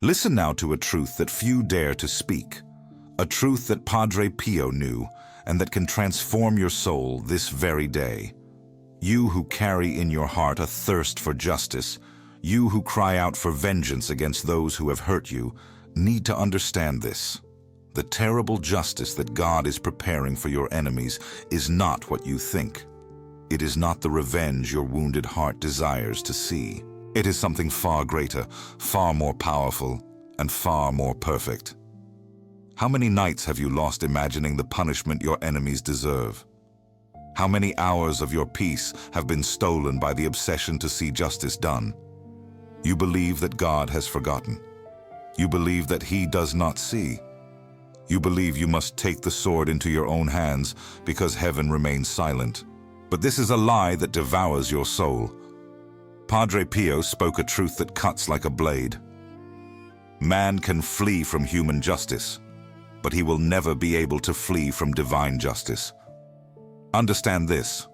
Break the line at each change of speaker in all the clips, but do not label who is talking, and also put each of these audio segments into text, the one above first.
Listen now to a truth that few dare to speak, a truth that Padre Pio knew and that can transform your soul this very day. You who carry in your heart a thirst for justice, you who cry out for vengeance against those who have hurt you, need to understand this. The terrible justice that God is preparing for your enemies is not what you think. It is not the revenge your wounded heart desires to see. It is something far greater, far more powerful, and far more perfect. How many nights have you lost imagining the punishment your enemies deserve? How many hours of your peace have been stolen by the obsession to see justice done? You believe that God has forgotten. You believe that He does not see. You believe you must take the sword into your own hands because heaven remains silent. But this is a lie that devours your soul. Padre Pio spoke a truth that cuts like a blade. Man can flee from human justice, but he will never be able to flee from divine justice. Understand this.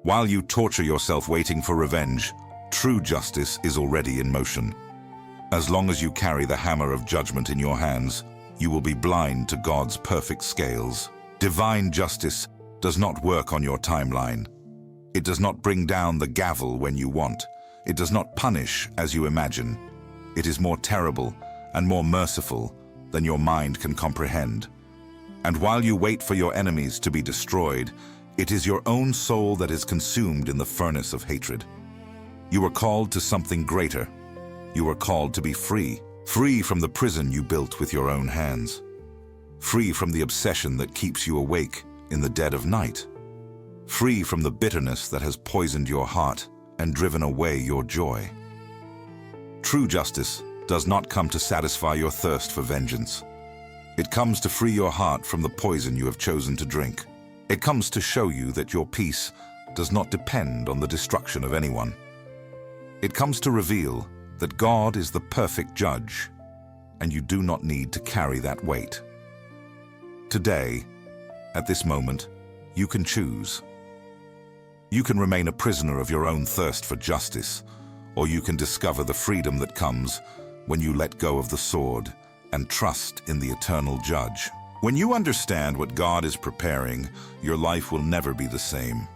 While you torture yourself waiting for revenge, true justice is already in motion. As long as you carry the hammer of judgment in your hands, you will be blind to God's perfect scales. Divine justice does not work on your timeline. It does not bring down the gavel when you want. It does not punish as you imagine. It is more terrible and more merciful than your mind can comprehend. And while you wait for your enemies to be destroyed, it is your own soul that is consumed in the furnace of hatred. You are called to something greater. You are called to be free, free from the prison you built with your own hands, free from the obsession that keeps you awake in the dead of night, free from the bitterness that has poisoned your heart and driven away your joy. True justice does not come to satisfy your thirst for vengeance. It comes to free your heart from the poison you have chosen to drink. It comes to show you that your peace does not depend on the destruction of anyone. It comes to reveal that God is the perfect judge, and you do not need to carry that weight. Today, at this moment, you can choose. You can remain a prisoner of your own thirst for justice, or you can discover the freedom that comes when you let go of the sword and trust in the eternal judge. When you understand what God is preparing, your life will never be the same.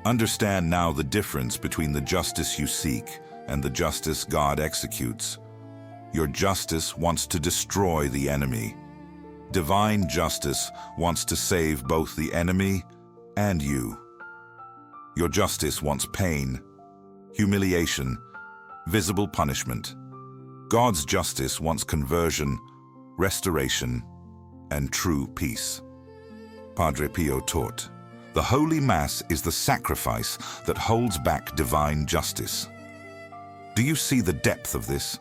Understand now the difference between the justice you seek and the justice God executes. Your justice wants to destroy the enemy. Divine justice wants to save both the enemy and you. Your justice wants pain, humiliation, visible punishment. God's justice wants conversion, restoration, and true peace. Padre Pio taught, the Holy Mass is the sacrifice that holds back divine justice. Do you see the depth of this?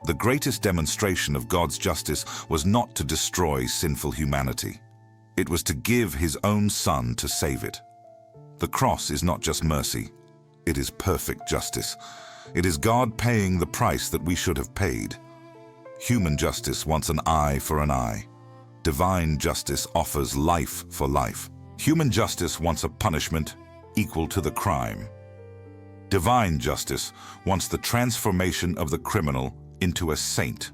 The greatest demonstration of God's justice was not to destroy sinful humanity. It was to give His own Son to save it. The cross is not just mercy. It is perfect justice. It is God paying the price that we should have paid. Human justice wants an eye for an eye. Divine justice offers life for life. Human justice wants a punishment equal to the crime. Divine justice wants the transformation of the criminal into a saint.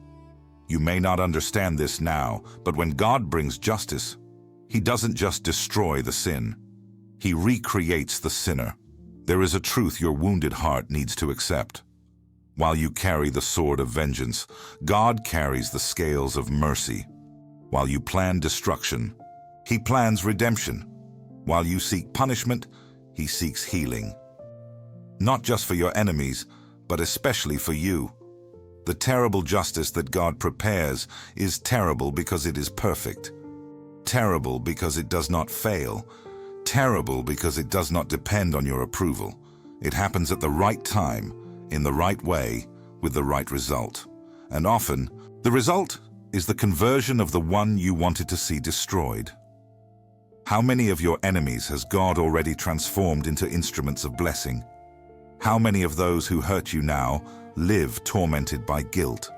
You may not understand this now, but when God brings justice, He doesn't just destroy the sin. He recreates the sinner. There is a truth your wounded heart needs to accept. While you carry the sword of vengeance, God carries the scales of mercy. While you plan destruction, He plans redemption. While you seek punishment, He seeks healing. Not just for your enemies, but especially for you. The terrible justice that God prepares is terrible because it is perfect. Terrible because it does not fail. Terrible because it does not depend on your approval. It happens at the right time, in the right way, with the right result. And often, the result is the conversion of the one you wanted to see destroyed. How many of your enemies has God already transformed into instruments of blessing? How many of those who hurt you now live tormented by guilt?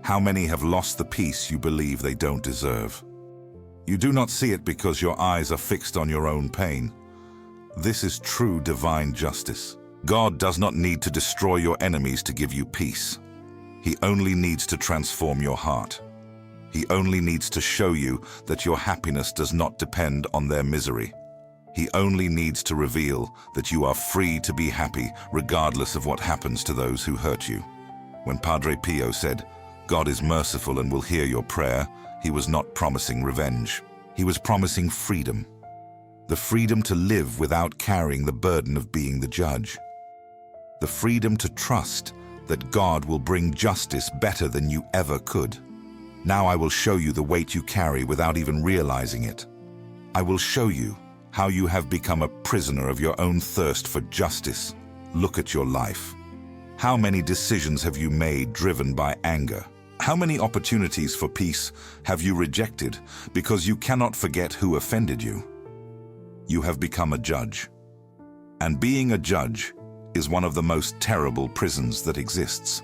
How many have lost the peace you believe they don't deserve? You do not see it because your eyes are fixed on your own pain. This is true divine justice. God does not need to destroy your enemies to give you peace. He only needs to transform your heart. He only needs to show you that your happiness does not depend on their misery. He only needs to reveal that you are free to be happy regardless of what happens to those who hurt you. When Padre Pio said, "God is merciful and will hear your prayer," he was not promising revenge. He was promising freedom. The freedom to live without carrying the burden of being the judge. The freedom to trust that God will bring justice better than you ever could. Now I will show you the weight you carry without even realizing it. I will show you how you have become a prisoner of your own thirst for justice. Look at your life. How many decisions have you made driven by anger? How many opportunities for peace have you rejected because you cannot forget who offended you? You have become a judge. And being a judge is one of the most terrible prisons that exists.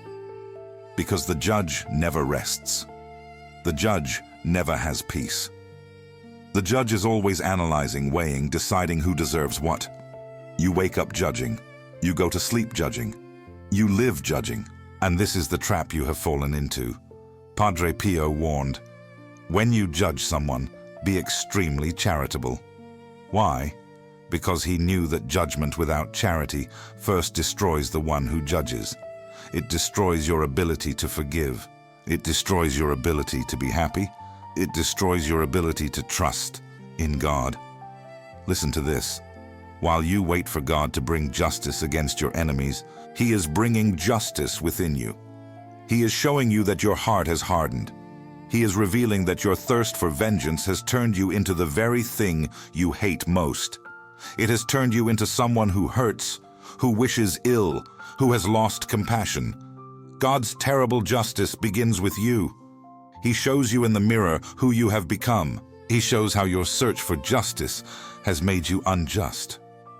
Because the judge never rests. The judge never has peace. The judge is always analyzing, weighing, deciding who deserves what. You wake up judging. You go to sleep judging. You live judging. And this is the trap you have fallen into. Padre Pio warned, when you judge someone, be extremely charitable. Why? Because he knew that judgment without charity first destroys the one who judges. It destroys your ability to forgive. It destroys your ability to be happy. It destroys your ability to trust in God. Listen to this. While you wait for God to bring justice against your enemies, He is bringing justice within you. He is showing you that your heart has hardened. He is revealing that your thirst for vengeance has turned you into the very thing you hate most. It has turned you into someone who hurts, who wishes ill, who has lost compassion. God's terrible justice begins with you. He shows you in the mirror who you have become. He shows how your search for justice has made you unjust,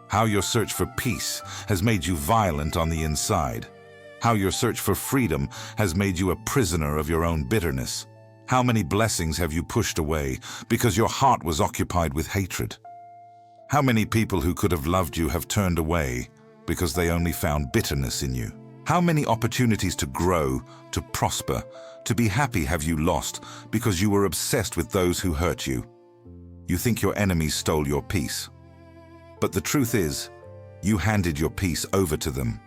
how your search for peace has made you violent on the inside, how your search for freedom has made you a prisoner of your own bitterness. How many blessings have you pushed away because your heart was occupied with hatred? How many people who could have loved you have turned away because they only found bitterness in you? How many opportunities to grow, to prosper, to be happy have you lost because you were obsessed with those who hurt you? You think your enemies stole your peace. But the truth is, you handed your peace over to them.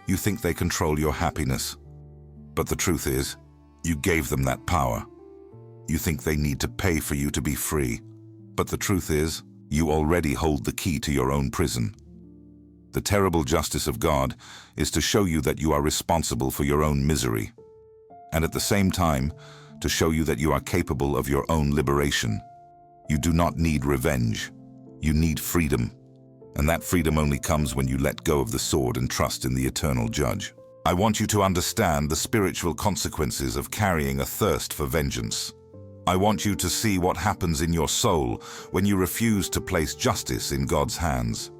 You think they control your happiness. But the truth is, you gave them that power. You think they need to pay for you to be free. But the truth is, you already hold the key to your own prison. The terrible justice of God is to show you that you are responsible for your own misery, and at the same time, to show you that you are capable of your own liberation. You do not need revenge. You need freedom, and that freedom only comes when you let go of the sword and trust in the eternal judge. I want you to understand the spiritual consequences of carrying a thirst for vengeance. I want you to see what happens in your soul when you refuse to place justice in God's hands.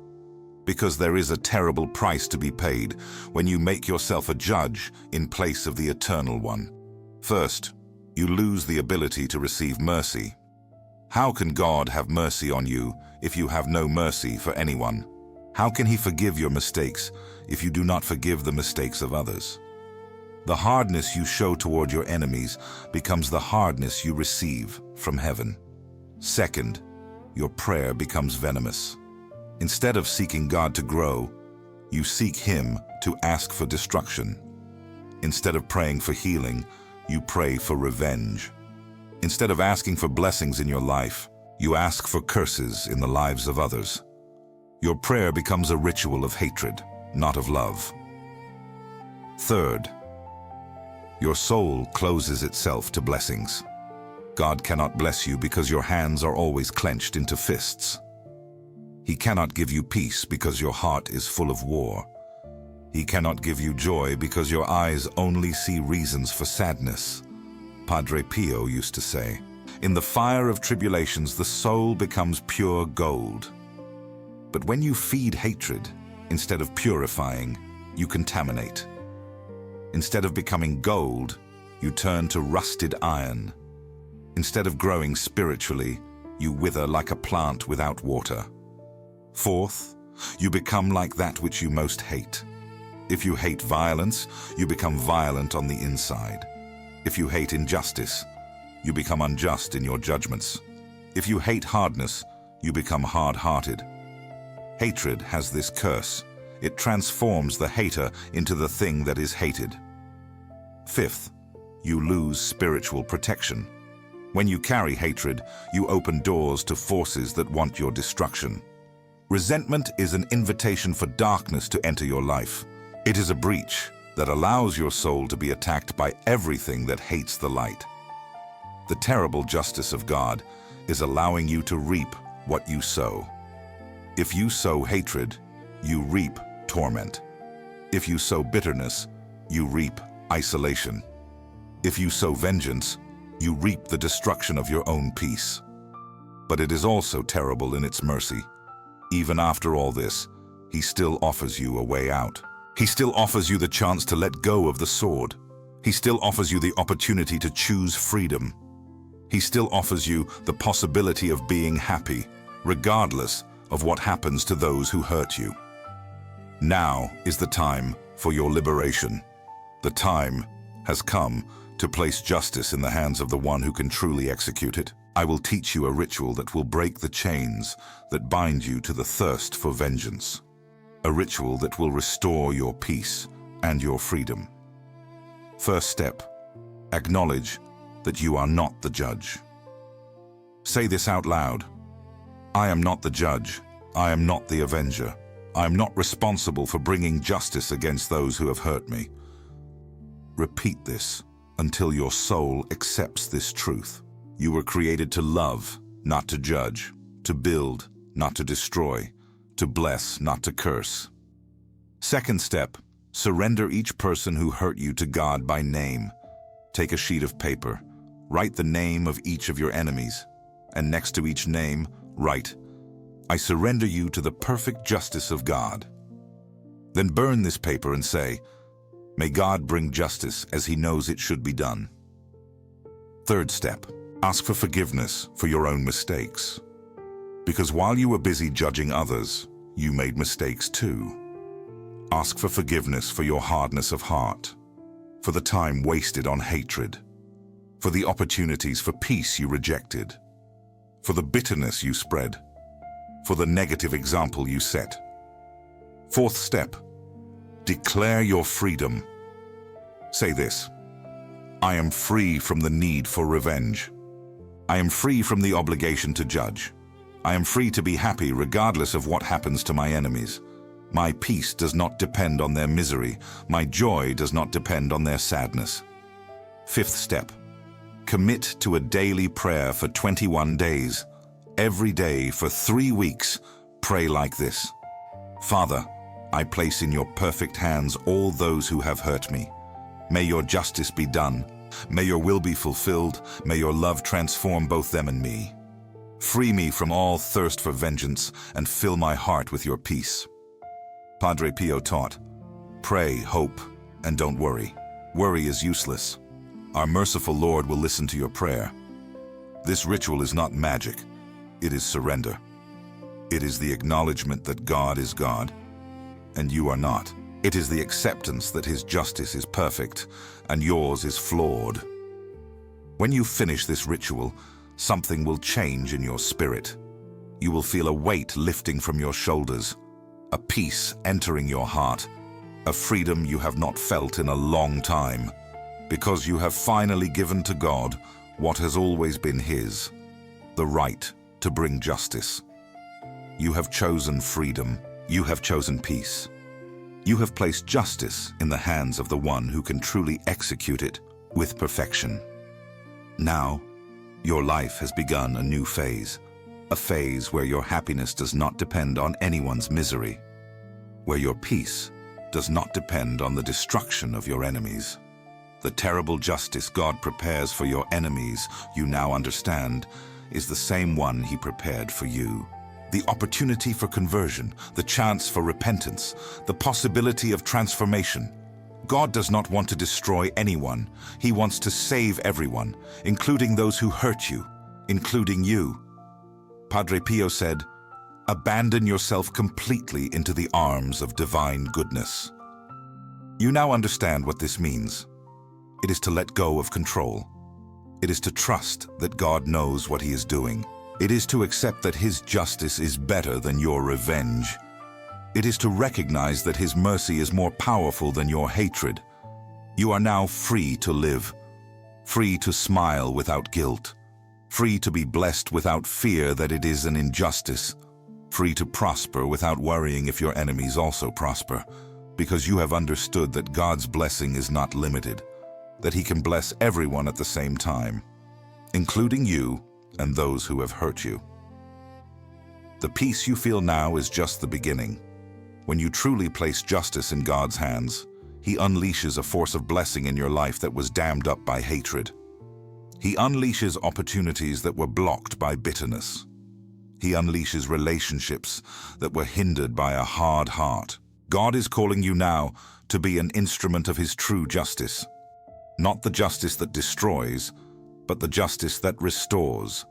Because there is a terrible price to be paid when you make yourself a judge in place of the Eternal One. First, you lose the ability to receive mercy. How can God have mercy on you if you have no mercy for anyone? How can He forgive your mistakes if you do not forgive the mistakes of others? The hardness you show toward your enemies becomes the hardness you receive from heaven. Second, your prayer becomes venomous. Instead of seeking God to grow, you seek Him to ask for destruction. Instead of praying for healing, you pray for revenge. Instead of asking for blessings in your life, you ask for curses in the lives of others. Your prayer becomes a ritual of hatred, not of love. Third, your soul closes itself to blessings. God cannot bless you because your hands are always clenched into fists. He cannot give you peace because your heart is full of war. He cannot give you joy because your eyes only see reasons for sadness. Padre Pio used to say, "In the fire of tribulations, the soul becomes pure gold." But when you feed hatred, instead of purifying, you contaminate. Instead of becoming gold, you turn to rusted iron. Instead of growing spiritually, you wither like a plant without water. Fourth, you become like that which you most hate. If you hate violence, you become violent on the inside. If you hate injustice, you become unjust in your judgments. If you hate hardness, you become hard-hearted. Hatred has this curse. It transforms the hater into the thing that is hated. Fifth, you lose spiritual protection. When you carry hatred, you open doors to forces that want your destruction. Resentment is an invitation for darkness to enter your life. It is a breach that allows your soul to be attacked by everything that hates the light. The terrible justice of God is allowing you to reap what you sow. If you sow hatred, you reap torment. If you sow bitterness, you reap isolation. If you sow vengeance, you reap the destruction of your own peace. But it is also terrible in its mercy. Even after all this, he still offers you a way out. He still offers you the chance to let go of the sword. He still offers you the opportunity to choose freedom. He still offers you the possibility of being happy, regardless of what happens to those who hurt you. Now is the time for your liberation. The time has come to place justice in the hands of the one who can truly execute it. I will teach you a ritual that will break the chains that bind you to the thirst for vengeance. A ritual that will restore your peace and your freedom. First step, acknowledge that you are not the judge. Say this out loud. I am not the judge. I am not the avenger. I am not responsible for bringing justice against those who have hurt me. Repeat this until your soul accepts this truth. You were created to love, not to judge, to build, not to destroy, to bless, not to curse. Second step, surrender each person who hurt you to God by name. Take a sheet of paper, write the name of each of your enemies, and next to each name, write, I surrender you to the perfect justice of God. Then burn this paper and say, may God bring justice as he knows it should be done. Third step, ask for forgiveness for your own mistakes. Because while you were busy judging others, you made mistakes too. Ask for forgiveness for your hardness of heart, for the time wasted on hatred, for the opportunities for peace you rejected, for the bitterness you spread, for the negative example you set. Fourth step, declare your freedom. Say this, I am free from the need for revenge. I am free from the obligation to judge. I am free to be happy regardless of what happens to my enemies. My peace does not depend on their misery. My joy does not depend on their sadness. Fifth step, commit to a daily prayer for 21 days. Every day for 3 weeks, pray like this. Father, I place in your perfect hands all those who have hurt me. May your justice be done. May your will be fulfilled. May your love transform both them and me. Free me from all thirst for vengeance and fill my heart with your peace. Padre Pio taught, pray, hope, and don't worry. Worry is useless. Our merciful Lord will listen to your prayer. This ritual is not magic. It is surrender. It is the acknowledgement that God is God, and you are not. It is the acceptance that his justice is perfect, and yours is flawed. When you finish this ritual, something will change in your spirit. You will feel a weight lifting from your shoulders, a peace entering your heart, a freedom you have not felt in a long time, because you have finally given to God what has always been his, the right to bring justice. You have chosen freedom. You have chosen peace. You have placed justice in the hands of the one who can truly execute it with perfection. Now, your life has begun a new phase, a phase where your happiness does not depend on anyone's misery, where your peace does not depend on the destruction of your enemies. The terrible justice God prepares for your enemies, you now understand, is the same one he prepared for you. The opportunity for conversion, the chance for repentance, the possibility of transformation. God does not want to destroy anyone. He wants to save everyone, including those who hurt you, including you. Padre Pio said, abandon yourself completely into the arms of divine goodness. You now understand what this means. It is to let go of control. It is to trust that God knows what He is doing. It is to accept that His justice is better than your revenge. It is to recognize that His mercy is more powerful than your hatred. You are now free to live, free to smile without guilt, free to be blessed without fear that it is an injustice, free to prosper without worrying if your enemies also prosper, because you have understood that God's blessing is not limited, that He can bless everyone at the same time, including you and those who have hurt you. The peace you feel now is just the beginning. When you truly place justice in God's hands, He unleashes a force of blessing in your life that was dammed up by hatred. He unleashes opportunities that were blocked by bitterness. He unleashes relationships that were hindered by a hard heart. God is calling you now to be an instrument of His true justice. Not the justice that destroys, but the justice that restores.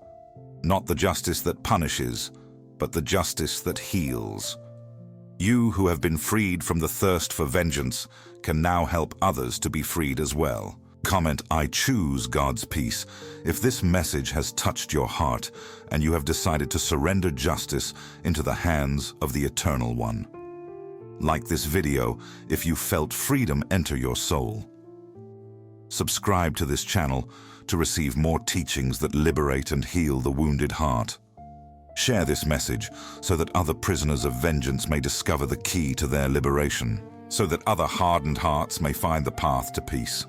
Not the justice that punishes, but the justice that heals. You who have been freed from the thirst for vengeance can now help others to be freed as well. Comment, "I choose God's peace," if this message has touched your heart and you have decided to surrender justice into the hands of the Eternal One. Like this video if you felt freedom enter your soul. Subscribe to this channel to receive more teachings that liberate and heal the wounded heart. Share this message so that other prisoners of vengeance may discover the key to their liberation, so that other hardened hearts may find the path to peace,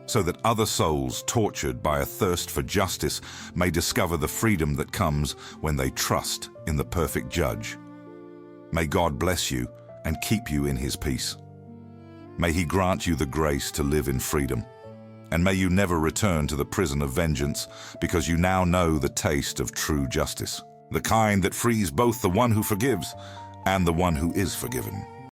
so that other souls tortured by a thirst for justice may discover the freedom that comes when they trust in the perfect Judge. May God bless you and keep you in His peace. May He grant you the grace to live in freedom. And may you never return to the prison of vengeance, because you now know the taste of true justice, the kind that frees both the one who forgives and the one who is forgiven.